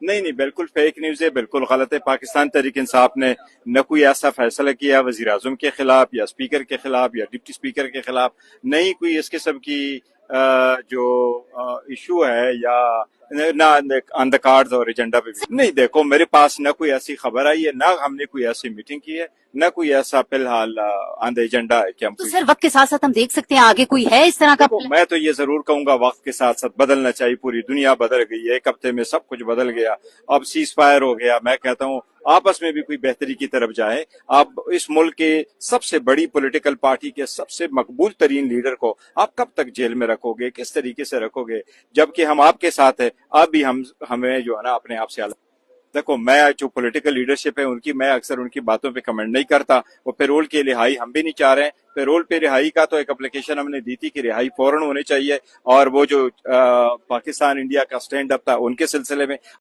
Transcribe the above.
नहीं नहीं, बिल्कुल फेक न्यूज है, बिल्कुल गलत है। पाकिस्तान तहरीक इंसाफ ने न कोई ऐसा फैसला किया वजीर आजम के खिलाफ या स्पीकर के खिलाफ या डिप्टी स्पीकर के खिलाफ, नहीं कोई इस किस्म की जो इशू है या ना ऑन द कार्ड्स और एजेंडा पे भी नहीं। देखो, मेरे पास न कोई ऐसी खबर आई है, ना हमने कोई ऐसी मीटिंग की है, न कोई ऐसा फिलहाल ऑन द एजेंडा है कि हम तो कोई। सर वक्त के साथ साथ हम देख सकते हैं आगे कोई है इस तरह का देखो, मैं तो ये जरूर कहूंगा वक्त के साथ साथ बदलना चाहिए। पूरी दुनिया बदल गई है, एक हफ्ते में सब कुछ बदल गया। अब सीज फायर हो गया। मैं कहता हूँ आपस में भी कोई बेहतरी की तरफ जाए। आप इस मुल्क के सबसे बड़ी पॉलिटिकल पार्टी के सबसे मकबूल तरीन लीडर को आप कब तक जेल में रखोगे, किस तरीके से रखोगे, जबकि हम आपके साथ है। अब भी हमें जो है ना अपने आप से अलग। देखो, मैं जो पॉलिटिकल लीडरशिप है उनकी, मैं अक्सर उनकी बातों पे कमेंट नहीं करता। वो पेरोल की रिहाई हम भी नहीं चाह रहे हैं। पेरोल पे रिहाई का तो एक एप्लीकेशन हमने दी थी कि रिहाई फौरन होनी चाहिए। और वो जो पाकिस्तान इंडिया का स्टैंड अप था उनके सिलसिले में